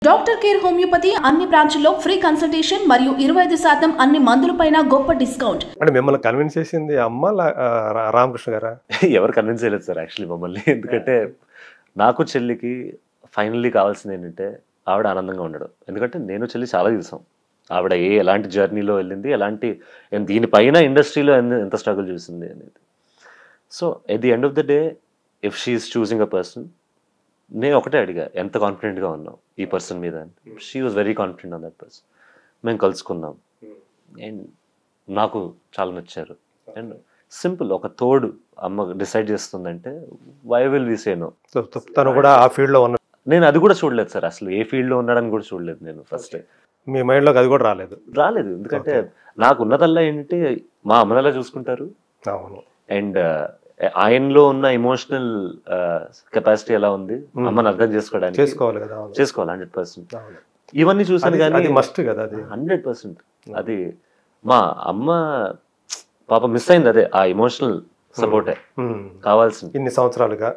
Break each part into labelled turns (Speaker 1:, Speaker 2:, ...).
Speaker 1: Doctor care homeopathy అన్ని బ్రాంచ్ల్లో free consultation మరియు 25% అన్ని మందులపైన గొప్ప డిస్కౌంట్.
Speaker 2: అంటే మిమ్మల్ని కన్విన్స్ చేసింది అమ్మ రామకృష్ణ గారా?
Speaker 3: ఎవరు కన్విన్స్ చేయలేదు సార్ యాక్చువల్లీ మమ్మల్ని. ఎందుకంటే నాకు చెల్లికి ఫైనల్లీ కావాల్సింది ఏంటంటే ఆవిడ ఆనందంగా ఉండడం. ఎందుకంటే నేను చెల్లి చాలా చూసాం ఆవిడ ఎలాంటి జర్నీలో వెళ్ళింది, ఎలాంటి దీనిపైన ఇండస్ట్రీలో ఎంత స్ట్రగుల్ చూసింది అనేది. So at the end of the day if she is choosing a person, నేను ఒకటే అడిగా ఎంత కాన్ఫిడెంట్గా ఉన్నాం ఈ పర్సన్ మీద అని. She was very confident on that person. మేము కలుసుకున్నాం అండ్ నాకు చాలా నచ్చారు. అండ్ సింపుల్ ఒక తోడు అమ్మ డిసైడ్ చేస్తుందంటే why will we say no.
Speaker 2: తను కూడా ఆ ఫీల్డ్లో ఉన్న,
Speaker 3: నేను అది కూడా చూడలేదు సార్, అసలు ఏ ఫీల్డ్లో ఉన్నాడని కూడా చూడలేదు నేను. ఫస్ట్
Speaker 2: మీ మైండ్లోకి అది కూడా రాలేదు.
Speaker 3: ఎందుకంటే నాకు ఉన్నదల్లా ఏంటంటే మా అమ్మనలా చూసుకుంటారు.
Speaker 2: అవును.
Speaker 3: అండ్ ఆయనలో ఉన్న ఎమోషనల్ కెపాసిటీ ఎలా ఉంది అమ్మని అర్థం చేసుకోవడానికి
Speaker 2: చేసుకోవాలి
Speaker 3: 100%. ఇవన్నీ చూసాను కానీ
Speaker 2: మస్ట్ కదా అది
Speaker 3: 100%. అది మా అమ్మ పాప మిస్ అయింది, అదే ఆ ఎమోషనల్ సపోర్టే కావాల్సింది
Speaker 2: ఇన్ని సంవత్సరాలుగా.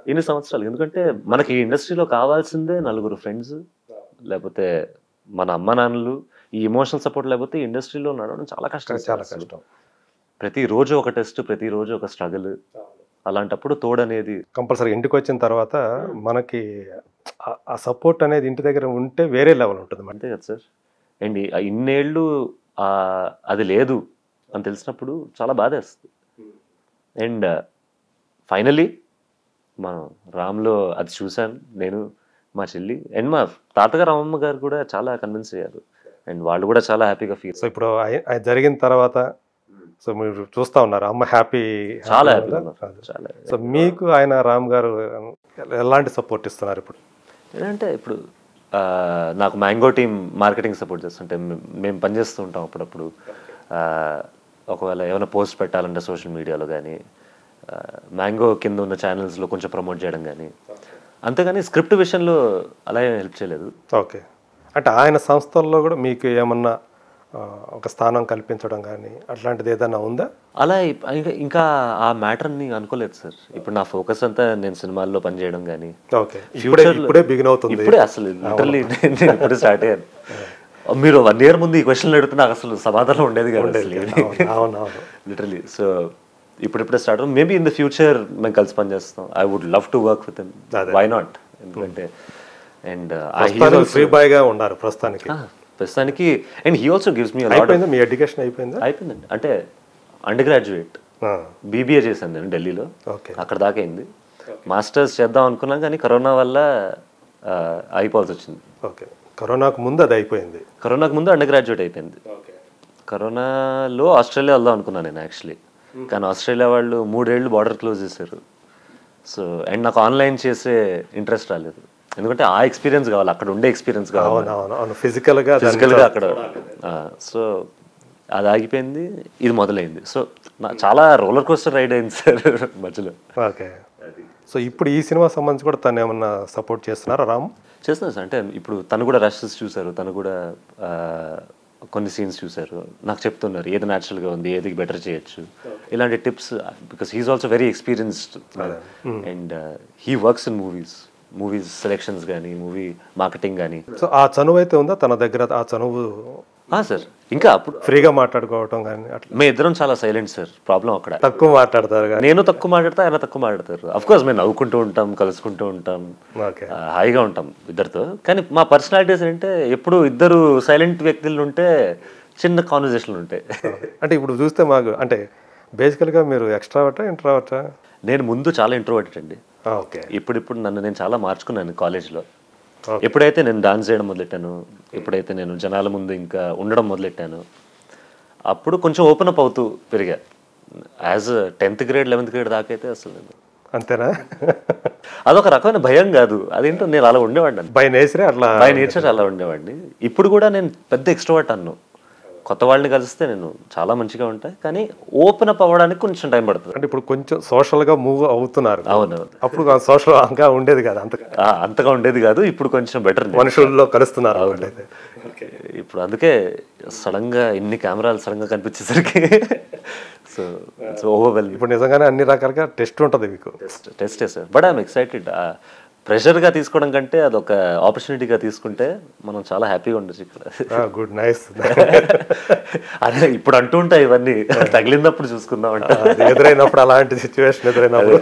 Speaker 3: ఎందుకంటే మనకి ఈ ఇండస్ట్రీలో కావాల్సిందే నలుగురు ఫ్రెండ్స్, లేకపోతే మన అమ్మ నాన్నలు. ఈ ఎమోషనల్ సపోర్ట్ లేకపోతే ఈ ఇండస్ట్రీలో నడవడం చాలా కష్టం. ప్రతిరోజు ఒక టెస్ట్, ప్రతిరోజు ఒక స్ట్రగుల్. అలాంటప్పుడు తోడు అనేది
Speaker 2: కంపల్సరీ. ఇంటికి వచ్చిన తర్వాత మనకి ఆ సపోర్ట్ అనేది ఇంటి దగ్గర ఉంటే వేరే లెవెల్ ఉంటుంది.
Speaker 3: అంతే కదా సార్. అండ్ ఇన్నేళ్ళు అది లేదు అని తెలిసినప్పుడు చాలా బాధేస్తుంది. అండ్ ఫైనలీ మనం రామ్లో అది చూశాను నేను, మా చెల్లి అండ్ మా తాతగారు అమ్మమ్మ గారు కూడా చాలా కన్విన్స్ అయ్యారు. అండ్ వాళ్ళు కూడా చాలా హ్యాపీగా ఫీల్.
Speaker 2: సో ఇప్పుడు జరిగిన తర్వాత సో మీరు చూస్తూ ఉన్నారు అమ్మ
Speaker 3: చాలా హ్యాపీగా ఉన్నారు.
Speaker 2: సో మీకు ఆయన రామ్ గారు ఎలాంటి సపోర్ట్ ఇస్తున్నారు ఇప్పుడు?
Speaker 3: ఏంటంటే ఇప్పుడు నాకు మ్యాంగో టీమ్ మార్కెటింగ్ సపోర్ట్ చేస్తుంటే మేము పనిచేస్తూ ఉంటాం అప్పుడప్పుడు. ఒకవేళ ఏమైనా పోస్ట్ పెట్టాలంటే సోషల్ మీడియాలో కానీ, మ్యాంగో కింద ఉన్న ఛానల్స్లో కొంచెం ప్రమోట్ చేయడం కానీ, అంతేగాని స్క్రిప్ట్ విషయంలో అలా హెల్ప్ చేయలేదు.
Speaker 2: ఓకే. అంటే ఆయన సంస్థల్లో కూడా మీకు ఏమన్నా ఒక స్థానం కల్పించడం కానీ అట్లాంటిది ఏదైనా ఉందా?
Speaker 3: అలా ఇంకా ఆ మ్యాటర్ని అనుకోలేదు సార్. ఇప్పుడు నా ఫోకస్ అంతా నేను సినిమాల్లో పనిచేయడం కానీ.
Speaker 2: ఓకే. ఇప్పుడే బిగిన్ అవుతుంది.
Speaker 3: ఇప్పుడే అసలు లిటరల్లీ నేను ఇప్పుడే స్టార్ట్ అయ్యాను. మీరు 1 year ముందు ఈ క్వశ్చన్లు అడిగితే నాకు అసలు సమాధానం ఉండేది కాదు లిటరల్లీ. సో ఇప్పుడిప్పుడే start. Maybe in the future మేము కలిసి పనిచేస్తాం. I would love to work with him. Why not? ఎందుకంటే అండ్
Speaker 2: ఫ్రీ బాయ్ గా ఉన్నారు ప్రస్తుతానికి.
Speaker 3: And he also gives me
Speaker 2: మీ ఎడ్యుకేషన్
Speaker 3: అయిపోయిందండి. అంటే అండర్ గ్రాడ్యుయేట్ బీబీఏ చేశాను నేను ఢిల్లీలో. అక్కడ దాకా అయింది. మాస్టర్స్ చేద్దాం అనుకున్నాం కానీ కరోనా వల్ల అయిపోవాల్సి వచ్చింది.
Speaker 2: ఓకే. కరోనాకు ముందు అది అయిపోయింది.
Speaker 3: కరోనాకు ముందు అండర్ గ్రాడ్యుయేట్ అయిపోయింది. కరోనాలో ఆస్ట్రేలియా వెళ్దాం అనుకున్నాను నేను యాక్చువల్లీ. కానీ ఆస్ట్రేలియా వాళ్ళు 3 ఏళ్ళు బార్డర్ క్లోజ్ చేశారు. సో అండ్ నాకు ఆన్లైన్ చేసే ఇంట్రెస్ట్ రాలేదు. ఎందుకంటే ఆ ఎక్స్పీరియన్స్ కావాలి, అక్కడ ఉండే ఎక్స్పీరియన్స్ కావాలి ఫిజికల్గా అక్కడ. సో అది ఆగిపోయింది, ఇది మొదలైంది. సో చాలా రోలర్ కోస్టర్ రైడ్ అయింది సార్ మధ్యలో.
Speaker 2: ఓకే. సో ఇప్పుడు ఈ సినిమా సంబంధించి కూడా తను ఏమన్నా సపోర్ట్ చేస్తున్నారా రామ్?
Speaker 3: చేస్తున్నారు సార్. అంటే ఇప్పుడు తను కూడా రషెస్ చూసారు, తను కూడా కొన్ని సీన్స్ చూసారు, నాకు చెప్తున్నారు ఏది న్యాచురల్గా ఉంది, ఏది బెటర్ చేయొచ్చు, ఇలాంటి tips. Because he's also very experienced and he works in movies selections కానీ, మూవీ మార్కెటింగ్ కానీ.
Speaker 2: సో ఆ చనువు అయితే ఉందా తన దగ్గర? ఆ చనువు
Speaker 3: సార్ ఇంకా అప్పుడు
Speaker 2: ఫ్రీగా మాట్లాడుకోవటం కానీ అట్లా?
Speaker 3: మేము ఇద్దరం చాలా సైలెంట్ సార్. ప్రాబ్లం అక్కడ.
Speaker 2: తక్కువ మాట్లాడతారు.
Speaker 3: నేను తక్కువ మాట్లాడతా, ఆయన తక్కువ మాట్లాడతారు. అఫ్కోర్స్ మేము నవ్వుకుంటూ ఉంటాం, కలుసుకుంటూ ఉంటాం, హాయిగా ఉంటాం ఇద్దరితో. కానీ మా పర్సనాలిటీస్ ఏంటంటే ఎప్పుడు ఇద్దరు సైలెంట్ వ్యక్తులు ఉంటే చిన్న కాన్వర్జేషన్లు ఉంటాయి.
Speaker 2: అంటే ఇప్పుడు చూస్తే మాకు అంటే బేసికల్గా మీరు ఎక్స్ట్రావర్టా ఇంట్రావర్టా?
Speaker 3: నేను ముందు చాలా ఇంట్రోవర్టెడ్ అండి.
Speaker 2: ఓకే.
Speaker 3: ఇప్పుడు నన్ను నేను చాలా మార్చుకున్నాను కాలేజ్లో. ఎప్పుడైతే నేను డాన్స్ చేయడం మొదలెట్టాను, ఎప్పుడైతే నేను జనాల ముందు ఇంకా ఉండడం మొదలెట్టాను, అప్పుడు కొంచెం ఓపెన్ అప్ అవుతూ పెరిగా. As 10th grade 11th grade దాకా అయితే అసలు నేను
Speaker 2: అంతేనా?
Speaker 3: అదొక రకమైన భయం కాదు, అదేంటో నేను అలా ఉండేవాడిని.
Speaker 2: బై నేచర్
Speaker 3: అలా ఉండేవాడిని. ఇప్పుడు కూడా నేను పెద్ద ఎక్స్ట్రోవర్ట్ అన్ను. కొత్త వాళ్ళని కలిస్తే నేను చాలా మంచిగా ఉంటాయి, కానీ ఓపెన్ అప్ అవ్వడానికి కొంచెం టైం పడుతుంది.
Speaker 2: అంటే ఇప్పుడు కొంచెం సోషల్గా మూవ్ అవుతున్నారు.
Speaker 3: అవును.
Speaker 2: అప్పుడు సోషల్గా ఉండేది కాదు,
Speaker 3: అంతగా ఉండేది కాదు. ఇప్పుడు కొంచెం బెటర్,
Speaker 2: మనుషుల్లో కలుస్తున్నారు.
Speaker 3: ఇప్పుడు అందుకే సడన్గా ఇన్ని కెమెరాలు సడన్గా కనిపించేసరికి సో ఓవర్వెల్.
Speaker 2: ఇప్పుడు నిజంగానే అన్ని రకాలుగా టెస్ట్ ఉంటుంది మీకు.
Speaker 3: టెస్టే సార్. But I'm excited. ప్రెషర్గా తీసుకోవడం కంటే అదొక ఆపర్చునిటీగా తీసుకుంటే మనం చాలా హ్యాపీగా ఉండొచ్చు ఇక్కడ.
Speaker 2: Good, nice.
Speaker 3: అదే ఇప్పుడు అంటూ ఉంటాయి ఇవన్నీ, తగిలినప్పుడు చూసుకుందాం అంటే.
Speaker 2: ఎదురైనప్పుడు, అలాంటి సిచ్యువేషన్ ఎదురైనప్పుడు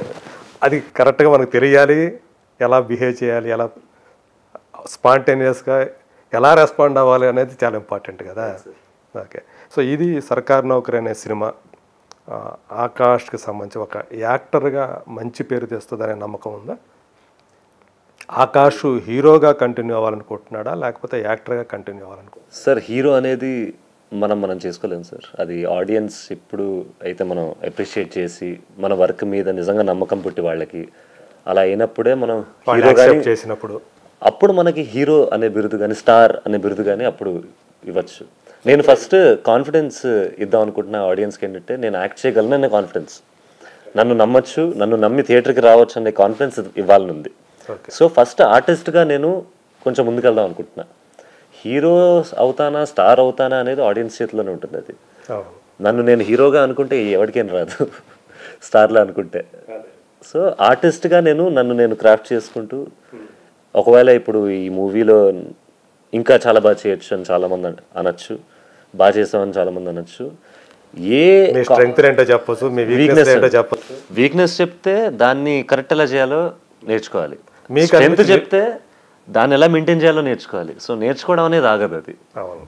Speaker 2: అది కరెక్ట్గా మనకు తెలియాలి, ఎలా బిహేవ్ చేయాలి, ఎలా స్పాంటేనియస్గా ఎలా రెస్పాండ్ అవ్వాలి అనేది చాలా ఇంపార్టెంట్ కదా. ఓకే, సో ఇది సర్కార్ నౌకరీ అనే సినిమా ఆకాష్కి సంబంధించి ఒక యాక్టర్గా మంచి పేరు తెస్తుందనే నమ్మకం ఉందా? ఆకాష్ హీరోగా కంటిన్యూ అవ్వాలనుకుంటున్నాడా, లేకపోతే యాక్టర్గా కంటిన్యూ అవ్వాలనుకుంటున్నాడా?
Speaker 3: సార్, హీరో అనేది మనం చేసుకోలేము సార్. అది ఆడియన్స్ ఇప్పుడు అయితే మనం అప్రిషియేట్ చేసి మన వర్క్ మీద నిజంగా నమ్మకం పుట్టి వాళ్ళకి అలా అయినప్పుడే మనం హీరోగా
Speaker 2: చేసినప్పుడు
Speaker 3: అప్పుడు మనకి హీరో అనే బిరుదు కానీ స్టార్ అనే బిరుదు కానీ అప్పుడు ఇవ్వచ్చు. నేను ఫస్ట్ కాన్ఫిడెన్స్ ఇద్దాం అనుకుంటున్నా ఆడియన్స్కి. ఏంటంటే నేను యాక్ట్ చేయగలను అనే కాన్ఫిడెన్స్, నన్ను నమ్మచ్చు, నన్ను నమ్మి థియేటర్కి రావచ్చు అనే కాన్ఫిడెన్స్ ఇవ్వాలని ఉంది. సో ఫస్ట్ ఆర్టిస్ట్గా నేను కొంచెం ముందుకెళ్దాం అనుకుంటున్నా. హీరో అవుతానా స్టార్ అవుతానా అనేది ఆడియన్స్ చేతిలోనే ఉంటుంది. అది నన్ను నేను హీరోగా అనుకుంటే ఎవరికేం రాదు, స్టార్లా అనుకుంటే. సో ఆర్టిస్ట్గా నన్ను నేను క్రాఫ్ట్ చేసుకుంటూ, ఒకవేళ ఇప్పుడు ఈ మూవీలో ఇంకా చాలా బాగా చేయొచ్చు అని చాలామంది అనొచ్చు, బాగా చేసామని చాలామంది అనొచ్చు. వీక్నెస్ చెప్తే దాన్ని కరెక్ట్ ఎలా చేయాలో నేర్చుకోవాలి, స్ట్రెంత్ చెప్తే దాన్ని ఎలా మెయింటైన్ చేయాలో నేర్చుకోవాలి. సో నేర్చుకోవడం అనేది ఆగదు అది.
Speaker 2: అవును,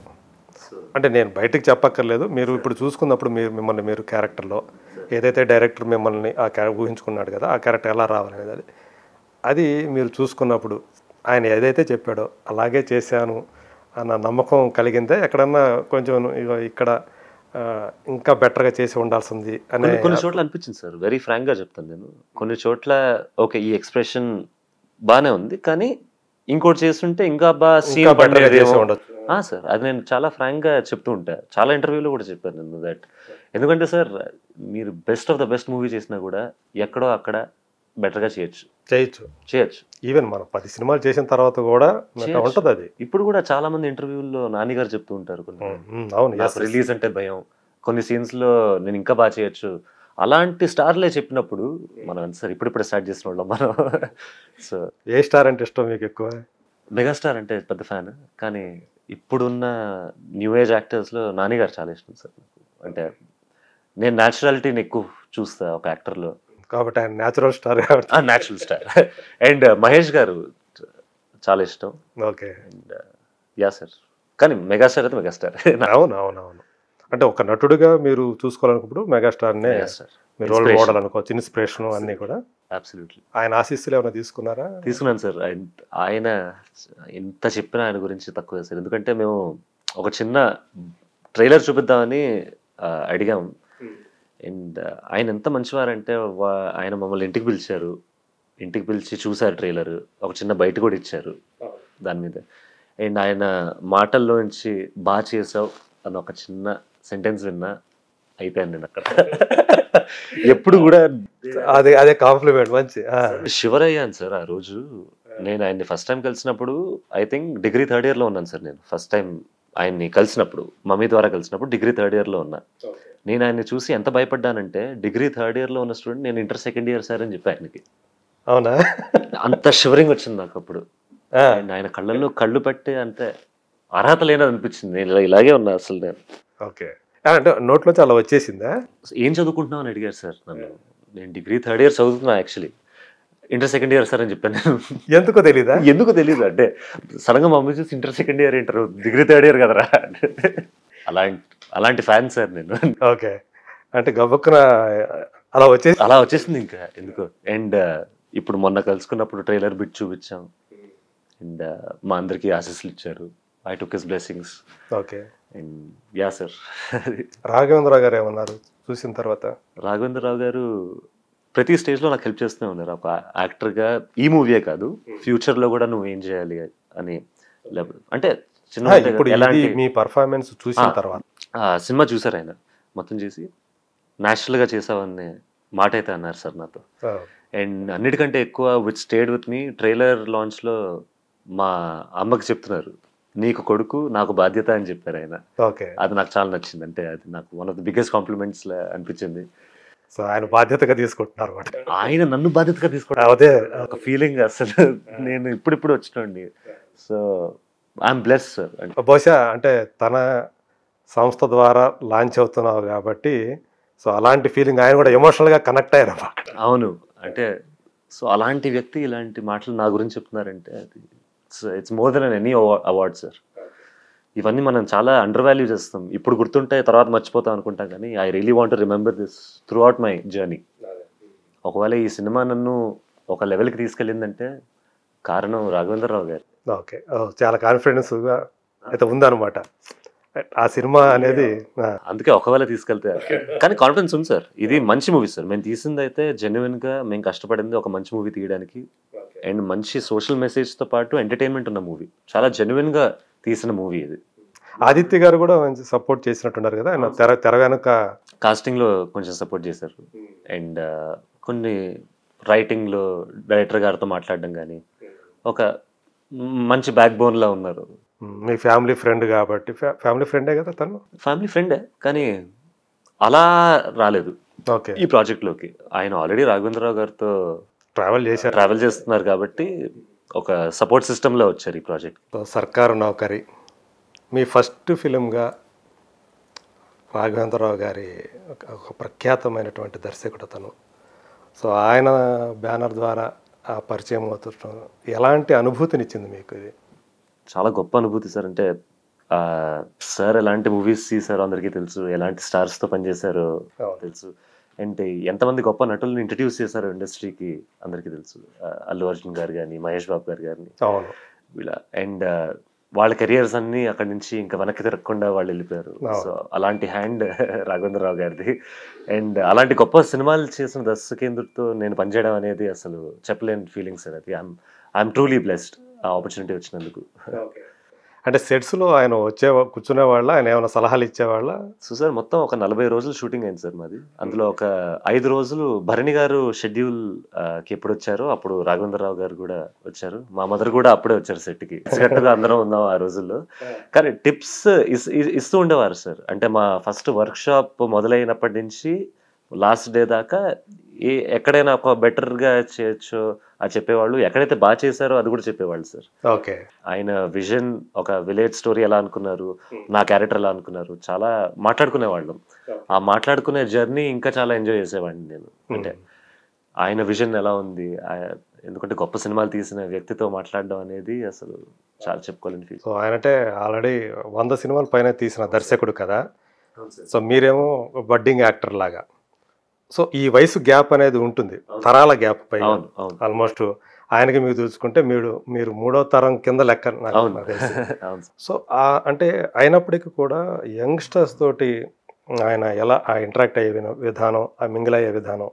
Speaker 2: అంటే నేను బయటకు చెప్పక్కర్లేదు. మీరు ఇప్పుడు చూసుకున్నప్పుడు మిమ్మల్ని మీరు క్యారెక్టర్లో ఏదైతే డైరెక్టర్ మిమ్మల్ని ఆ ఊహించుకున్నాడు కదా, ఆ క్యారెక్టర్ ఎలా రావాలనేది అది మీరు చూసుకున్నప్పుడు ఆయన ఏదైతే చెప్పాడో అలాగే చేశాను అన్న నమ్మకం కలిగిందే? ఎక్కడన్నా కొంచెం ఇక్కడ ఇంకా బెటర్గా చేసి ఉండాల్సింది అని
Speaker 3: కొన్ని చోట్ల అనిపించింది సార్. వెరీ ఫ్రాంక్గా చెప్తాను నేను. కొన్ని చోట్ల ఓకే ఈ ఎక్స్ప్రెషన్ బాగానే ఉంది, కానీ ఇంకోటి చేస్తుంటే ఇంకా బాగా సార్, అది నేను చాలా ఫ్రాంక్గా చెప్తూ ఉంటా. చాలా ఇంటర్వ్యూలో కూడా చెప్పాను నేను దట్. ఎందుకంటే సార్, మీరు best of the best movie చేసినా కూడా ఎక్కడో అక్కడ బెటర్గా చేయొచ్చు.
Speaker 2: ఈవెన్ మనం 10 సినిమాలు చేసిన తర్వాత కూడా ఉంటుంది అది.
Speaker 3: ఇప్పుడు కూడా చాలా మంది ఇంటర్వ్యూల్లో నాని గారు చెప్తూ ఉంటారు,
Speaker 2: అవును,
Speaker 3: రిలీజ్ అంటే భయం, కొన్ని సీన్స్ లో నేను ఇంకా బాగా చేయొచ్చు. అలాంటి స్టార్లే చెప్పినప్పుడు మనం సార్ ఇప్పుడిప్పుడే స్టార్ట్ చేసిన వాళ్ళం మనం. సో
Speaker 2: ఏ స్టార్ అంటే ఇష్టం మీకు ఎక్కువ?
Speaker 3: మెగాస్టార్ అంటే పెద్ద ఫ్యాన్, కానీ ఇప్పుడున్న న్యూ ఏజ్ యాక్టర్స్లో నాని గారు చాలా ఇష్టం సార్ నాకు. అంటే నేను న్యాచురాలిటీని ఎక్కువ చూస్తా ఒక యాక్టర్లో,
Speaker 2: కాబట్టి ఆయన natural star.
Speaker 3: Natural star. And Mahesh గారు చాలా ఇష్టం.
Speaker 2: ఓకే,
Speaker 3: అండ్ యా సార్, కానీ మెగాస్టార్ అయితే మెగాస్టార్.
Speaker 2: అవును, అంటే ఒక నటుడిగా మీరు చూసుకోవాలనుకున్నప్పుడు మెగాస్టార్నే మీరు రోల్ మోడల్ అనుకోవచ్చు, ఇన్స్పిరేషన్ అన్నీ కూడా.
Speaker 3: అబ్సల్యూట్లీ.
Speaker 2: ఆయన ఆశీస్సులు ఏమైనా తీసుకున్నారా?
Speaker 3: తీసుకున్నాను సార్. ఆయన ఎంత చెప్పినా ఆయన గురించి తక్కువే సార్. ఎందుకంటే మేము ఒక చిన్న ట్రైలర్ చూపిద్దామని అడిగాం. అండ్ ఆయన ఎంత మంచివారంటే ఆయన మమ్మల్ని ఇంటికి పిలిచి చూశారు ట్రైలర్, ఒక చిన్న బయట కూడా ఇచ్చారు దాని మీద. అండ్ ఆయన మాటల్లోంచి బాగా చేసావు అని ఒక చిన్న సెంటెన్స్ విన్నా అయిపోయాను నేను అక్కడ. ఎప్పుడు కూడా
Speaker 2: అదే కాంప్లిమెంట్ మంచి
Speaker 3: షివర్ అయ్యాను సార్ ఆ రోజు. నేను ఆయన్ని ఫస్ట్ టైం కలిసినప్పుడు I think degree 3rd year లో ఉన్నాను సార్. నేను ఫస్ట్ టైం ఆయన్ని కలిసినప్పుడు, మమ్మీ ద్వారా కలిసినప్పుడు డిగ్రీ 3rd year లో ఉన్నా. నేను ఆయన్ని చూసి ఎంత భయపడ్డానంటే, డిగ్రీ 3rd year లో ఉన్న స్టూడెంట్ నేను ఇంటర్ 2nd year సార్ అని చెప్పి ఆయనకి.
Speaker 2: అవునా?
Speaker 3: అంత షివరింగ్ వచ్చింది నాకు అప్పుడు. అండ్ ఆయన కళ్ళల్లో కళ్ళు పట్టే అంతే అర్హత లేనది అనిపించింది. నేను ఇలాగే ఉన్నా అసలు నేను.
Speaker 2: ఓకే, అంటే నోట్లో చాలా వచ్చేసిందా?
Speaker 3: ఏం చదువుకుంటున్నావు అని అడిగారు సార్ నన్ను. నేను డిగ్రీ 3rd year చదువుతున్నా, actually inter 2nd year sir అని చెప్పాను నేను.
Speaker 2: ఎందుకో తెలీదు
Speaker 3: అంటే సడన్గా మమ్మీ చూసి inter 2nd year inter degree 3rd year కదరా. అలాంటి ఫ్యాన్ సార్ నేను.
Speaker 2: ఓకే, అంటే గబుక్కున అలా
Speaker 3: వచ్చేసింది ఇంకా ఎందుకో. అండ్ ఇప్పుడు మొన్న కలుసుకున్నప్పుడు ట్రైలర్ బిట్ చూపించాం. అండ్ మా అందరికి ఆశీస్సులు ఇచ్చారు. I took his blessings.
Speaker 2: Okay,
Speaker 3: and yeah sir.
Speaker 2: Raghavendra Rao గారు ఏమన్నారు చూసిన తర్వాత?
Speaker 3: రాఘవేంద్రరావు గారు ప్రతి స్టేజ్లో నాకు హెల్ప్ చేస్తూనే ఉన్నారు. ఒక యాక్టర్గా ఈ మూవీయే కాదు, ఫ్యూచర్లో కూడా నువ్వు ఏం చేయాలి అని. అంటే
Speaker 2: మీ పర్ఫార్మెన్స్ చూసిన తర్వాత
Speaker 3: సినిమా చూసారు ఆయన మొత్తం చేసి న్యాచురల్గా చేసావనే మాట అయితే అన్నారు సార్ నాతో. అండ్ అన్నిటికంటే ఎక్కువ which stayed with me, trailer లాంచ్లో మా అమ్మకి చెప్తున్నారు, నీకు కొడుకు నాకు బాధ్యత అని చెప్పారు ఆయన. అది నాకు చాలా నచ్చింది. అంటే అది నాకు one of the biggest compliments అనిపించింది.
Speaker 2: సో ఆయన బాధ్యతగా తీసుకుంటున్నారు అన్నమాట.
Speaker 3: ఆయన నన్ను బాధ్యతగా తీసుకుంటా
Speaker 2: అదే
Speaker 3: ఒక ఫీలింగ్ అసలు నేను ఇప్పుడిప్పుడు వచ్చినండి. So I'm bless sir.
Speaker 2: బహుశా అంటే తన సంస్థ ద్వారా లాంచ్ అవుతున్నావు కాబట్టి సో అలాంటి ఫీలింగ్ ఆయన కూడా ఎమోషనల్గా కనెక్ట్ అయ్యారు అన్నమాట.
Speaker 3: అవును, అంటే సో అలాంటి వ్యక్తి ఇలాంటి మాటలు నా గురించి చెప్తున్నారంటే అది it's more than any award sir. ఇవన్నీ మనం చాలా అండర్ వాల్యూ చేస్తాం. ఇప్పుడు గుర్తుంటే తర్వాత మర్చిపోతాం అనుకుంటాం, కానీ I really want to remember this through out my journey. ఒకవేళ ఈ సినిమా నన్ను ఒక లెవెల్కి తీసుకెళ్ళిందంటే కారణం రాఘవేంద్రరావు గారు.
Speaker 2: ఓకే, చాలా కాన్ఫిడెన్స్గా అయితే ఉందన్నమాట ఆ సినిమా అనేది.
Speaker 3: అందుకే ఒకవేళ తీసుకెళ్తే, కానీ కాన్ఫిడెన్స్ ఉంది సార్. ఇది మంచి మూవీ సార్. మేము తీసింది అయితే జెన్యున్గా మేము కష్టపడింది ఒక మంచి మూవీ తీయడానికి, అండ్ మంచి సోషల్ మెసేజ్తో పాటు ఎంటర్టైన్మెంట్ ఉన్న మూవీ. చాలా జెన్యున్గా తీసిన మూవీ ఇది.
Speaker 2: ఆదిత్య గారు కూడా మంచి సపోర్ట్ చేసినట్టున్నారు కదా, ఆయన తెర వెనుక
Speaker 3: కాస్టింగ్లో కొంచెం సపోర్ట్ చేశారు, అండ్ కొన్ని రైటింగ్లో డైరెక్టర్ గారితో మాట్లాడడం కానీ ఒక మంచి బ్యాక్ బోన్లా ఉన్నారు.
Speaker 2: మీ ఫ్యామిలీ ఫ్రెండ్ కాబట్టి, ఫ్యామిలీ ఫ్రెండే కదా తను?
Speaker 3: ఫ్యామిలీ ఫ్రెండే, కానీ అలా రాలేదు
Speaker 2: ఓకే
Speaker 3: ఈ ప్రాజెక్ట్లోకి. ఆయన ఆల్రెడీ రాఘవేంద్రరావు గారితో ట్రావెల్ చేస్తున్నారు కాబట్టి ఒక సపోర్ట్ సిస్టంలో వచ్చారు ఈ ప్రాజెక్ట్.
Speaker 2: సర్కారు నౌకరి మీ ఫస్ట్ ఫిలింగా రాఘవేంద్రరావు గారి ఒక ప్రఖ్యాతమైనటువంటి దర్శకుడు తను. సో ఆయన బ్యానర్ ద్వారా ఆ పరిచయం అవుతుండటం ఎలాంటి అనుభూతినిచ్చింది మీకు ఇది?
Speaker 3: చాలా గొప్ప అనుభూతి సార్. అంటే సార్ ఎలాంటి మూవీస్ తీశారో అందరికీ తెలుసు, ఎలాంటి స్టార్స్తో పనిచేశారో తెలుసు, అండ్ ఎంతమంది గొప్ప నటులను ఇంట్రడ్యూస్ చేశారో ఇండస్ట్రీకి అందరికీ తెలుసు. అల్లు అర్జున్ గారు కానీ, మహేష్ బాబు గారు కానీ, వీళ్ళ అండ్ వాళ్ళ కెరియర్స్ అన్నీ అక్కడి నుంచి ఇంకా వెనక్కి తిరగకుండా వాళ్ళు వెళ్ళిపోయారు. సో అలాంటి హ్యాండ్ రాఘవేంద్రరావు గారిది. అండ్ అలాంటి గొప్ప సినిమాలు చేసిన దర్శకేంద్రుడితో నేను పనిచేయడం అనేది అసలు చెప్పలేని ఫీలింగ్స్ అది. ఐఎమ్ ట్రూలీ బ్లెస్డ్ ఆ ఆపర్చునిటీ వచ్చినందుకు.
Speaker 2: అంటే సెట్స్లో ఆయన కూర్చునే వాళ్ళ, ఆయన ఏమైనా సలహాలు ఇచ్చేవాళ్ళ?
Speaker 3: సో సార్ మొత్తం ఒక 40 రోజులు షూటింగ్ అయింది సార్ మాది. అందులో ఒక 5 రోజులు భరణి గారు షెడ్యూల్కి ఎప్పుడు వచ్చారో అప్పుడు రాఘవేంద్రరావు గారు కూడా వచ్చారు. మా మదర్ కూడా అప్పుడే వచ్చారు సెట్కి. సెట్గా అందరం ఉన్నాం ఆ రోజుల్లో. కానీ టిప్స్ ఇస్తూ ఉండేవారు సార్. అంటే మా ఫస్ట్ వర్క్షాప్ మొదలైనప్పటి నుంచి లాస్ట్ డే దాకా ఎక్కడైనా ఒక బెటర్గా చేయొచ్చు అది చెప్పేవాళ్ళు, ఎక్కడైతే బాగా చేశారో అది కూడా చెప్పేవాళ్ళు సార్.
Speaker 2: ఓకే,
Speaker 3: ఆయన విజన్, ఒక విలేజ్ స్టోరీ ఎలా అనుకున్నారు, నా క్యారెక్టర్ ఎలా అనుకున్నారు, చాలా మాట్లాడుకునేవాళ్ళం. ఆ మాట్లాడుకునే జర్నీ ఇంకా చాలా ఎంజాయ్ చేసేవాడిని నేను. అంటే ఆయన విజన్ ఎలా ఉంది, ఎందుకంటే గొప్ప సినిమాలు తీసిన వ్యక్తితో మాట్లాడడం అనేది అసలు చాలా చెప్పుకోలేని ఫీల్.
Speaker 2: సో ఆయన అంటే ఆల్రెడీ 100 సినిమాల పైన తీసిన దర్శకుడు కదా. సో మీరేమో బడ్డింగ్ యాక్టర్ లాగా. సో ఈ వయసు గ్యాప్ అనేది ఉంటుంది, తరాల గ్యాప్ పై. ఆల్మోస్ట్ ఆయనకి మీకు చూసుకుంటే మీరు 3వ తరం కింద లెక్క. సో అంటే అయినప్పటికీ కూడా యంగ్స్టర్స్ తోటి ఆయన ఎలా ఇంటరాక్ట్ అయ్యే విధానం, ఆ మింగిల్ అయ్యే విధానం,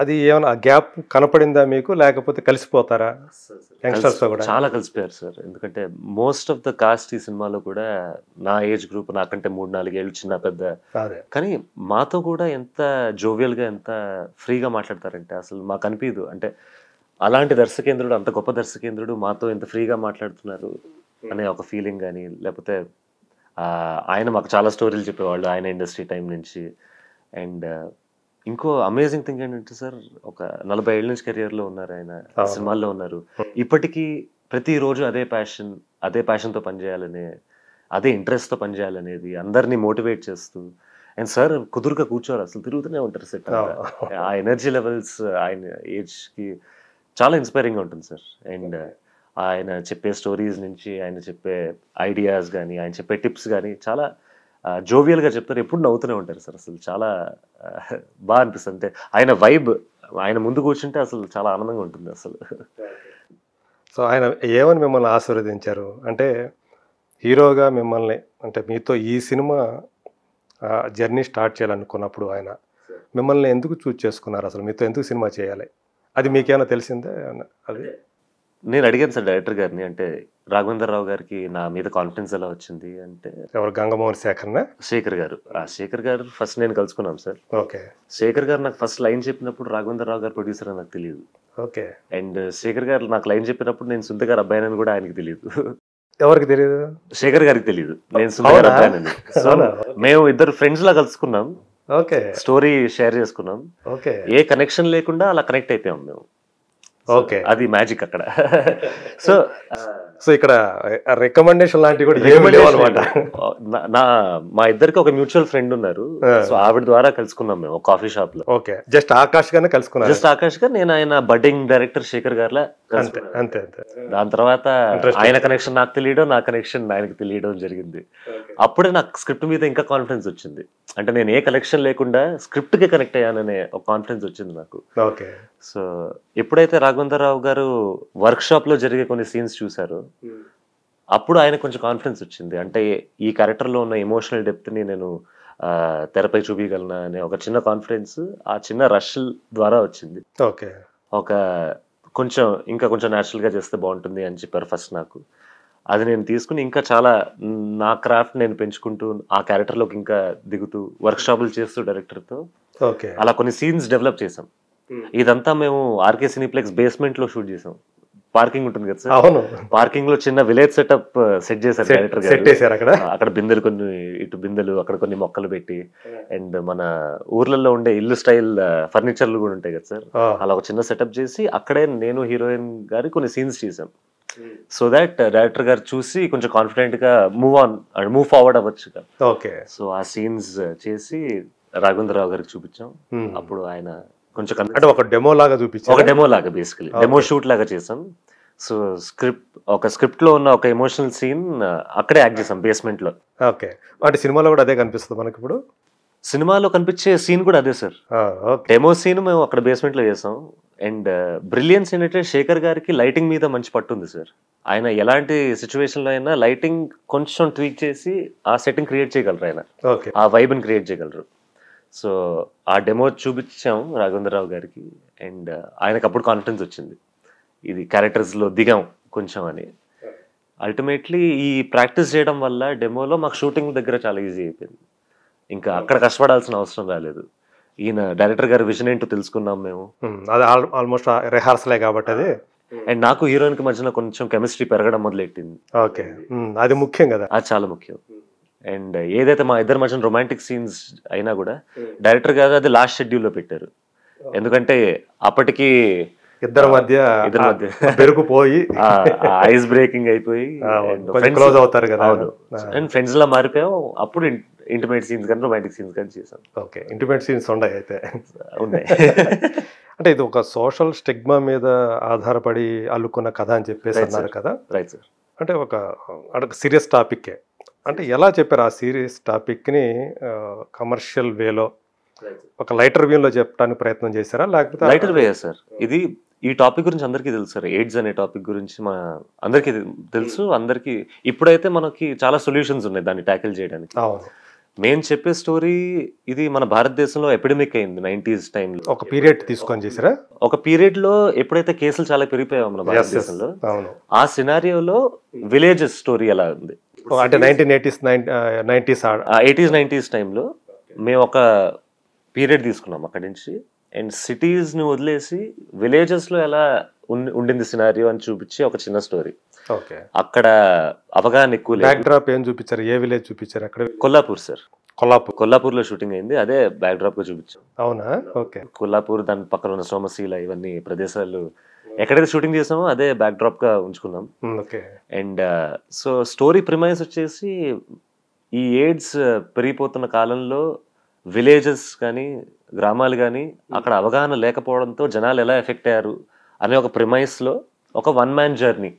Speaker 2: అది ఏమైనా ఆ గ్యాప్ కనపడిందా మీకు, లేకపోతే కలిసిపోతారా యంగ్స్టర్స్ తో కూడా?
Speaker 3: చాలా కలిసిపోయారు సార్. ఎందుకంటే మోస్ట్ ఆఫ్ ద కాస్ట్ ఈ సినిమాలో కూడా నా ఏజ్ గ్రూప్, నాకంటే 3-4 ఏళ్ళు చిన్న పెద్ద. కానీ మాతో కూడా ఎంత జోవియల్గా, ఎంత ఫ్రీగా మాట్లాడతారంటే అసలు మాకు అనిపించదు. అంటే అలాంటి దర్శకేంద్రుడు, అంత గొప్ప దర్శకేంద్రుడు మాతో ఎంత ఫ్రీగా మాట్లాడుతున్నారు అనే ఒక ఫీలింగ్ కానీ, లేకపోతే ఆయన మాకు చాలా స్టోరీలు చెప్పేవాళ్ళు ఆయన ఇండస్ట్రీ టైం నుంచి. అండ్ ఇంకో అమేజింగ్ థింగ్ ఏంటంటే సార్, ఒక 40 ఏళ్ళ నుంచి కెరియర్లో ఉన్నారు ఆయన, సినిమాల్లో ఉన్నారు. ఇప్పటికీ ప్రతిరోజు అదే ప్యాషన్తో పనిచేయాలనే, అదే ఇంట్రెస్ట్తో పనిచేయాలనేది అందరినీ మోటివేట్ చేస్తూ. అండ్ సార్ కుదురుగా కూర్చోరు, అసలు తిరుగుతూనే ఉంటారు సెట్. ఆ ఎనర్జీ లెవెల్స్ ఆయన ఏజ్కి చాలా ఇన్స్పైరింగ్గా ఉంటుంది సార్. అండ్ ఆయన చెప్పే స్టోరీస్ నుంచి, ఆయన చెప్పే ఐడియాస్ కానీ, ఆయన చెప్పే టిప్స్ కానీ చాలా జోవియల్గా చెప్తారు. ఎప్పుడు నవ్వుతూనే ఉంటారు సార్. అసలు చాలా బాగా అనిపిస్తుంది. అంటే ఆయన వైబ్, ఆయన ముందు కూర్చుంటే అసలు చాలా ఆనందంగా ఉంటుంది అసలు.
Speaker 2: సో ఆయన ఏమని మిమ్మల్ని ఆశీర్వదించారు అంటే, హీరోగా మిమ్మల్ని, అంటే మీతో ఈ సినిమా జర్నీ స్టార్ట్ చేయాలనుకున్నప్పుడు ఆయన మిమ్మల్ని ఎందుకు చూజ్ చేసుకున్నారు, అసలు మీతో ఎందుకు సినిమా చేయాలి, అది మీకేమైనా తెలిసిందే? అది
Speaker 3: నేను అడిగాను సార్ డైరెక్టర్ గారిని. అంటే రాఘవేంద్రరావు గారికి నా మీద కాన్ఫిడెన్స్ ఎలా వచ్చింది అంటే,
Speaker 2: ఎవరు, గంగమోహన్ శేఖర్
Speaker 3: గారు. శేఖర్ గారు ఫస్ట్ నేను కలుసుకున్నాం సార్.
Speaker 2: ఓకే.
Speaker 3: శేఖర్ గారు నాకు ఫస్ట్ లైన్ చెప్పినప్పుడు రాఘవేంద్రరావు గారు ప్రొడ్యూసర్ అని నాకు తెలియదు.
Speaker 2: ఓకే.
Speaker 3: అండ్ శేఖర్ గారు నాకు లైన్ చెప్పినప్పుడు నేను సుందర్ గారు అబ్బాయినని కూడా ఆయనకి తెలియదు.
Speaker 2: ఎవరికి తెలియదు?
Speaker 3: శేఖర్ గారికి తెలియదు నేను సుందర్ గారు అబ్బాయినని. సో మేము ఇద్దరు ఫ్రెండ్స్ లా కలుసుకున్నాం.
Speaker 2: ఓకే
Speaker 3: స్టోరీ షేర్ చేసుకున్నాం.
Speaker 2: ఓకే
Speaker 3: ఏ కనెక్షన్ లేకుండా అలా కనెక్ట్ అయిపోయాం మేము.
Speaker 2: ఓకే
Speaker 3: అది మ్యాజిక్ అక్కడ. సో
Speaker 2: సో ఇక్కడ రికమెండేషన్ లాంటివి కూడా ఏమీ లేవు అనమాట.
Speaker 3: మా ఇద్దరికి ఒక మ్యూచువల్ ఫ్రెండ్ ఉన్నారు. సో ఆవిడ ద్వారా కలుసుకున్నాం మేము ఒక కాఫీ షాప్ లో.
Speaker 2: ఓకే జస్ట్ ఆకాష్ గానే కలుసుకున్నారు.
Speaker 3: జస్ట్ ఆకాష్ గా నేను ఆయన బడ్డింగ్ డైరెక్టర్ శేఖర్ గారిలా
Speaker 2: అంతే అంతే అంతే.
Speaker 3: దాని తర్వాత ఆయన కనెక్షన్ నాకు తెలియడం, నా కనెక్షన్ ఆయనకి తెలియడం జరిగింది. అప్పుడే నాకు స్క్రిప్ట్ మీద ఇంకా కాన్ఫిడెన్స్ వచ్చింది. అంటే నేను ఏ కనెక్షన్ లేకుండా స్క్రిప్ట్ కి కనెక్ట్ అయ్యాననే ఒక కాన్ఫిడెన్స్ వచ్చింది నాకు.
Speaker 2: ఓకే
Speaker 3: సో ఎప్పుడైతే రాఘవేంద్రరావు గారు వర్క్ షాప్ లో జరిగే కొన్ని సీన్స్ చూసారో అప్పుడు ఆయన కొంచెం కాన్ఫిడెన్స్ వచ్చింది. అంటే ఈ క్యారెక్టర్ లో ఉన్న ఎమోషనల్ డెప్త్ ని నేను తెరపై చూపించగలనా అనే ఒక చిన్న కాన్ఫిడెన్స్ ఆ చిన్న రష్ ద్వారా వచ్చింది.
Speaker 2: ఓకే
Speaker 3: ఒక ఇంకా కొంచెం న్యాచురల్ గా చేస్తే బాగుంటుంది అని చెప్పారు ఫస్ట్ నాకు. అది నేను తీసుకుని ఇంకా చాలా నా క్రాఫ్ట్ నేను పెంచుకుంటూ ఆ క్యారెక్టర్ లోకి ఇంకా దిగుతూ వర్క్ షాపులు చేస్తూ డైరెక్టర్ తో
Speaker 2: ఓకే అలా
Speaker 3: కొన్ని సీన్స్ డెవలప్ చేసాం. ఇదంతా మేము ఆర్కే సినీప్లెక్స్ బేస్మెంట్ లో షూట్ చేసాం. పార్కింగ్ ఉంటుంది కదా సార్,
Speaker 2: అవును
Speaker 3: పార్కింగ్ లో చిన్న విలేజ్ సెటప్ సెట్ చేశారు డైరెక్టర్ గారు. అక్కడ బిందెలు కొన్ని, ఇటు బిందెలు, అక్కడ కొన్ని మొక్కలు పెట్టి, అండ్ మన ఊర్లలో ఉండే ఇల్లు స్టైల్ ఫర్నిచర్లు కూడా ఉంటాయి కదా సార్, అలా ఒక చిన్న సెటప్ చేసి అక్కడే నేను హీరోయిన్ గారి కొన్ని సీన్స్ చేసాం. సో దాట్ డైరెక్టర్ గారు చూసి కొంచెం కాన్ఫిడెంట్ గా మూవ్ ఫార్వర్డ్ అవ్వచ్చు.
Speaker 2: ఓకే సో
Speaker 3: ఆ సీన్స్ చేసి రాఘవేంద్రరావు గారికి చూపించాం. అప్పుడు ఆయన కొంచెం
Speaker 2: అంటే ఒక డెమో లాగా చూపించాం.
Speaker 3: ఒక డెమో లాగా బేసికలీ డెమో షూట్ లాగా చేసాం. సో స్క్రిప్ట్ లో ఉన్న ఒక ఎమోషనల్ సీన్ అక్కడే యాక్ట్ చేసాం బేస్మెంట్ లో.
Speaker 2: ఓకే అంటే సినిమాలో కూడా అదే కనిపిస్తుంది మనకి ఇప్పుడు.
Speaker 3: సినిమాలో కనిపించే సీన్ కూడా అదే సార్. డెమో సీన్ మేము అక్కడ బేస్మెంట్ లో చేసాం. అండ్ బ్రిలియన్స్ ఏంటంటే శేఖర్ గారికి లైటింగ్ మీద మంచి పట్టుంది సార్. ఆయన ఎలాంటి సిచ్యువేషన్ లో అయినా లైటింగ్ కొంచెం ట్వీక్ చేసి ఆ సెట్టింగ్ క్రియేట్ చేయగలరు ఆయన, ఆ వైబ్ ని క్రియేట్ చేయగలరు. సో ఆ డెమో చూపించాం రాఘవేంద్రరావు గారికి. అండ్ ఆయనకు అప్పుడు కాన్ఫిడెన్స్ వచ్చింది, ఇది క్యారెక్టర్స్ లో దిగాం కొంచెం అని. అల్టిమేట్లీ ఈ ప్రాక్టీస్ చేయడం వల్ల డెమోలో మాకు షూటింగ్ దగ్గర చాలా ఈజీ అయిపోయింది. ఇంకా అక్కడ కష్టపడాల్సిన అవసరం రాలేదు. ఈయన డైరెక్టర్ గారి విజన్ ఏంటో తెలుసుకున్నాం మేము.
Speaker 2: అది ఆల్మోస్ట్ రిహార్సలే కాబట్టి అది.
Speaker 3: అండ్ నాకు హీరోయిన్ కి మధ్యన కొంచెం కెమిస్ట్రీ పెరగడం మొదలెట్టింది.
Speaker 2: ఓకే అది ముఖ్యం కదా,
Speaker 3: అది చాలా ముఖ్యం. అండ్ ఏదైతే మా ఇద్దరి మధ్యన రొమాంటిక్ సీన్స్ అయినా కూడా డైరెక్టర్ గారు అది లాస్ట్ షెడ్యూల్ లో పెట్టారు. ఎందుకంటే అప్పటికి
Speaker 2: ఇద్దరి మధ్య పెరుగుపోయి
Speaker 3: ఐస్ బ్రేకింగ్ అయిపోయి
Speaker 2: క్లోజ్ అవుతారు కదా.
Speaker 3: అండ్ ఫ్రెండ్స్ లా మారిపోయాం. అప్పుడు ఇంటిమేట్ సీన్స్ కానీ రొమాంటిక్ సీన్స్ కానీ చేసాం.
Speaker 2: ఓకే ఇంటిమేట్ సీన్స్ ఉన్నాయి అయితే
Speaker 3: ఉన్నాయి.
Speaker 2: అంటే ఇది ఒక సోషల్ స్టిగ్మా మీద ఆధారపడి అల్లుకున్న కథ అని చెప్పేసి అన్నారు కదా.
Speaker 3: Right sir.
Speaker 2: అంటే ఒక సీరియస్ టాపిక్కే. అంటే ఎలా చెప్పారు ఆ సీరియస్ టాపిక్ని కమర్షియల్ వేలో ఒక లైటర్ వేలో చెప్పడానికి ప్రయత్నం చేశారా, లేకపోతే?
Speaker 3: Lighter way sir. ఇది ఈ టాపిక్ గురించి అందరికీ తెలుసు సార్. ఎయిడ్స్ అనే టాపిక్ గురించి మన అందరికీ తెలుసు. అందరికీ ఇప్పుడైతే మనకి చాలా సొల్యూషన్స్ ఉన్నాయి దాన్ని ట్యాకిల్ చేయడానికి. మేము చెప్పే స్టోరీ ఇది మన భారతదేశంలో ఎపిడమిక్ అయింది 90s టైంలో.
Speaker 2: ఒక పీరియడ్ తీసుకొని చేసారా?
Speaker 3: ఒక పీరియడ్ లో ఎప్పుడైతే కేసులు చాలా పెరిగిపోయావు మన భారతదేశంలో, ఆ సినారియోలో విలేజెస్ స్టోరీ ఎలా ఉంది
Speaker 2: అంటే 1980s
Speaker 3: 90s టైంలో మేము ఒక పీరియడ్ తీసుకున్నాం అక్కడి నుంచి. అండ్ సిటీస్ ని వదిలేసి విలేజెస్ లో ఎలా ఉండింది సినారియో అని చూపించి ఒక చిన్న స్టోరీ. అక్కడ అవగాహన ఎక్కువ లేదు.
Speaker 2: బ్యాక్డ్రాప్ ఏం చూపించారు? ఏ విలేజ్ చూపించారు అక్కడ?
Speaker 3: కొల్లాపూర్ సార్. కొల్లాపూర్ లో షూటింగ్ అయింది. అదే బ్యాక్ డ్రాప్ గా చూపించాం.
Speaker 2: అవునా? ఓకే.
Speaker 3: కొల్లాపూర్, దాని పక్కన ఉన్న సోమశీల, ఇవన్నీ ప్రదేశాలు ఎక్కడైతే షూటింగ్ చేసామో అదే బ్యాక్ డ్రాప్ గా ఉంచుకున్నాం. అండ్ సో స్టోరీ ప్రిమైస్ వచ్చేసి ఈ ఎయిడ్స్ పెరిగిపోతున్న కాలంలో విలేజెస్ కానీ గ్రామాలు కానీ అక్కడ అవగాహన లేకపోవడంతో జనాలు ఎలా ఎఫెక్ట్ అయ్యారు అనే ఒక ప్రిమైస్ లో ఒక వన్ మ్యాన్ జర్నీ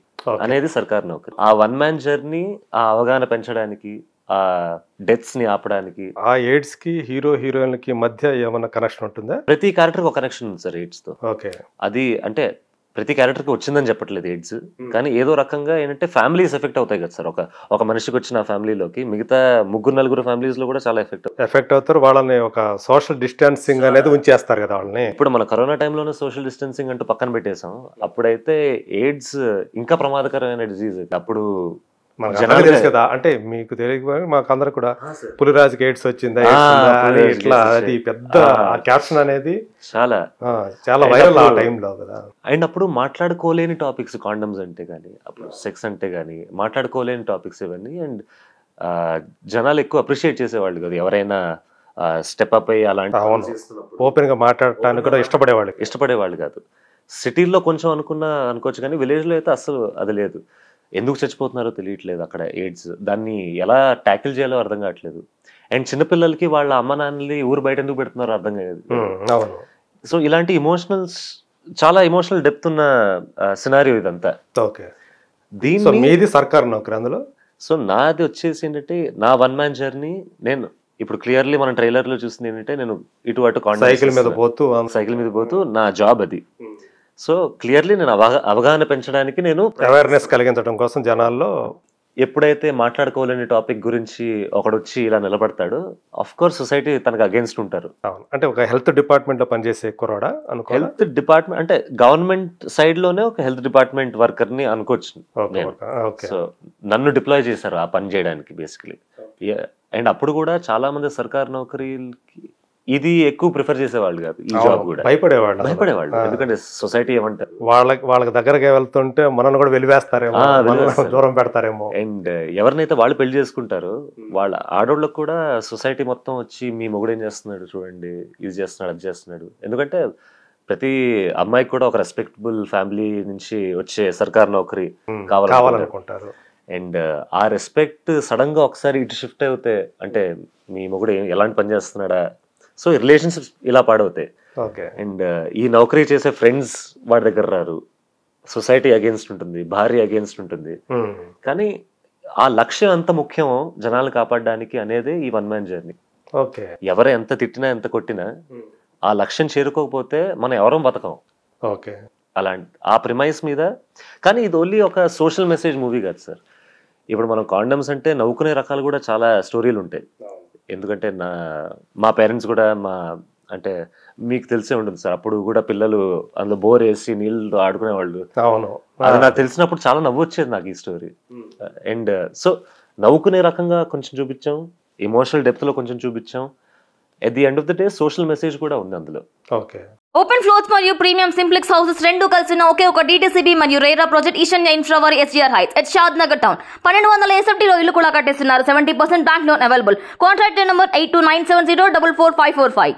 Speaker 3: అనేది సర్కార్ నౌకరీ. ఆ వన్ మ్యాన్ జర్నీ ఆ అవగాహన పెంచడానికి, ఆ డెత్స్ ని ఆపడానికి.
Speaker 2: ఆ ఎయిడ్స్ కి హీరో హీరోయిన్ కి మధ్య ఏమైనా కనెక్షన్ ఉంటుందా?
Speaker 3: ప్రతి క్యారెక్టర్ ఒక కనెక్షన్ ఉంది సార్ ఎయిడ్స్ తో.
Speaker 2: ఓకే.
Speaker 3: అది అంటే ప్రతి క్యారెక్టర్ కి వచ్చిందని చెప్పట్లేదు ఎయిడ్స్, కానీ ఏదో రకంగా ఏంటంటే ఫ్యామిలీస్ ఎఫెక్ట్ అవుతాయి కదా సార్. ఒక మనిషికి వచ్చిన ఫ్యామిలీలోకి మిగతా 3-4 ఫ్యామిలీస్ లో కూడా చాలా ఎఫెక్ట్ అవుతారు. వాళ్ళని ఒక సోషల్ డిస్టెన్సింగ్ అనేది ఉంచేస్తారు కదా వాళ్ళని. ఇప్పుడు మన కరోనా టైంలోనే సోషల్ డిస్టెన్సింగ్ అంటూ పక్కన పెట్టేసాం. అప్పుడైతే ఎయిడ్స్ ఇంకా ప్రమాదకరమైన డిజీజ్. అప్పుడు
Speaker 2: తెలుసు కదా, అంటే మీకు తెలియకపోయినా మాకు అందరు కూడా పులిరాజుకి ఎయిడ్స్ వచ్చిందా ఇట్లా అది పెద్ద క్యాప్షన్ అనేది చాలా వైరల్ ఆ టైంలో కదా.
Speaker 3: అండ్ అప్పుడు మాట్లాడుకోలేని టాపిక్స్, కాండమ్స్ అంటే కానీ, అప్పుడు సెక్స్ అంటే కానీ మాట్లాడుకోలేని టాపిక్స్ ఇవన్నీ. అండ్ జనాలు ఎక్కువ అప్రిషియేట్ చేసేవాళ్ళు కదా ఎవరైనా స్టెప్ అప్ అయ్యి అలాంటి
Speaker 2: అవును, ఓపెన్ గా మాట్లాడటానికి కూడా
Speaker 3: ఇష్టపడేవాళ్ళు కాదు. సిటీల్లో కొంచెం అనుకోవచ్చు కానీ విలేజ్లో అయితే అసలు అది లేదు. ఎందుకు చచ్చిపోతున్నారో తెలియట్లేదు అక్కడ ఎయిడ్స్, దాన్ని ఎలా ట్యాకిల్ చేయాలో అర్థం కావట్లేదు. అండ్ చిన్నపిల్లలకి వాళ్ళ అమ్మ నాన్నల్ని ఊరు బయట ఎందుకు పెడుతున్నారో అర్థం కాదు. సో ఇలాంటి చాలా ఎమోషనల్ డెప్త్ ఉన్న సినారియో ఇదంతా.
Speaker 2: దీన్ని మీది సర్కార్ నౌకరీ అందులో.
Speaker 3: సో నాది వచ్చేసి ఏంటంటే నా వన్ మ్యాన్ జర్నీ. నేను ఇప్పుడు క్లియర్లీ మనం ట్రైలర్ లో చూసింది ఏంటంటే నేను ఇటు అటు
Speaker 2: సైకిల్ మీద పోతూ
Speaker 3: నా జాబ్ అది. సో క్లియర్లీ నేను అవగాహన పెంచడానికి, నేను
Speaker 2: అవేర్నెస్ కలిగించడం కోసం జనాల్లో
Speaker 3: ఎప్పుడైతే మాట్లాడుకోవాలని టాపిక్ గురించి ఒకడు వచ్చి ఇలా నిలబడతాడో ఆఫ్ కోర్స్ సొసైటీ తనకు అగేన్స్ట్ ఉంటారు.
Speaker 2: అంటే ఒక హెల్త్ డిపార్ట్మెంట్ లో పనిచేసే కుర్రాడా అనుకో.
Speaker 3: హెల్త్ డిపార్ట్మెంట్ అంటే గవర్నమెంట్ సైడ్ లోనే ఒక హెల్త్ డిపార్ట్మెంట్ వర్కర్ ని అనుకోవచ్చు. సో నన్ను డిప్లాయ్ చేశారు ఆ పని చేయడానికి బేసికలీ. అండ్ అప్పుడు కూడా చాలా మంది సర్కార్ నౌకరీలకి ఇది ఎక్కువ ప్రిఫర్ చేసేవాళ్ళు కాదు, ఈ జాబ్ కూడా భయపడేవాళ్ళు. ఎందుకంటే సొసైటీ ఏమంటారు,
Speaker 2: వాళ్ళకి దగ్గరగా వెళ్తుంటే మనల్ని కూడా వెలివేస్తారేమో, దూరం పెడతారేమో.
Speaker 3: అండ్ ఎవరినైతే వాళ్ళు పెళ్లి చేసుకుంటారో వాళ్ళ ఆడోళ్ళకు కూడా సొసైటీ మొత్తం వచ్చి మీ మొగుడు ఏం చేస్తున్నాడు చూడండి, ఇది చేస్తున్నాడు అది చేస్తున్నాడు. ఎందుకంటే ప్రతి అమ్మాయికి కూడా ఒక రెస్పెక్టబుల్ ఫ్యామిలీ నుంచి వచ్చే సర్కార్ నౌకరీ
Speaker 2: కావాలనుకుంటారు.
Speaker 3: అండ్ ఆ రెస్పెక్ట్ సడన్ గా ఒకసారి ఇటు షిఫ్ట్ అవుతే, అంటే మీ మొగుడు ఎలాంటి పని చేస్తున్నాడా, సో రిలేషన్షిప్స్ ఇలా పాడవుతాయి. అండ్ ఈ నౌకరీ చేసే ఫ్రెండ్స్ వాడి దగ్గర రారు, సొసైటీ అగేన్స్ట్ ఉంటుంది, భార్య అగేన్స్ట్ ఉంటుంది. కానీ ఆ లక్ష్యం ఎంత ముఖ్యమో జనాలు కాపాడడానికి అనేది ఈ వన్ మ్యాన్ జర్నీ. ఎవరు ఎంత తిట్టినా ఎంత కొట్టినా ఆ లక్ష్యం చేరుకోకపోతే మనం ఎవరం బతకం. అలాంటి ఆ ప్రిమైస్ మీద. కానీ ఇది ఓన్లీ ఒక సోషల్ మెసేజ్ మూవీ కాదు సార్. ఇప్పుడు మనం కాండమ్స్ అంటే నవ్వుకునే రకాలు కూడా చాలా స్టోరీలు ఉంటాయి. ఎందుకంటే మా పేరెంట్స్ కూడా అంటే మీకు తెలిసే ఉంటుంది సార్, అప్పుడు కూడా పిల్లలు అందులో బోర్ వేసి నీళ్ళు ఆడుకునేవాళ్ళు. అది నాకు తెలిసినప్పుడు చాలా నవ్వు వచ్చేది నాకు ఈ స్టోరీ. అండ్ సో నవ్వుకునే రకంగా కొంచెం చూపించాం, ఎమోషనల్ డెప్త్ లో కొంచెం చూపించాం. At the end of the day social message కూడా ఉంది అందులో.
Speaker 4: ఓపెన్ ఫ్లోర్స్ మరియు ప్రీమియం సింప్లెక్స్ హౌసెస్ రెండు కలిసిన ఒకే ఒక DTCP మరియు రేరా ప్రాజెక్ట్ ఈశాన్య ఇన్ఫ్రావారి SGR heights at Shad Nagar town. 1200 SFT లో ఇల్లు కూడా కట్టేస్తున్నారు. 70% bank loan available. Contract number 8297044545.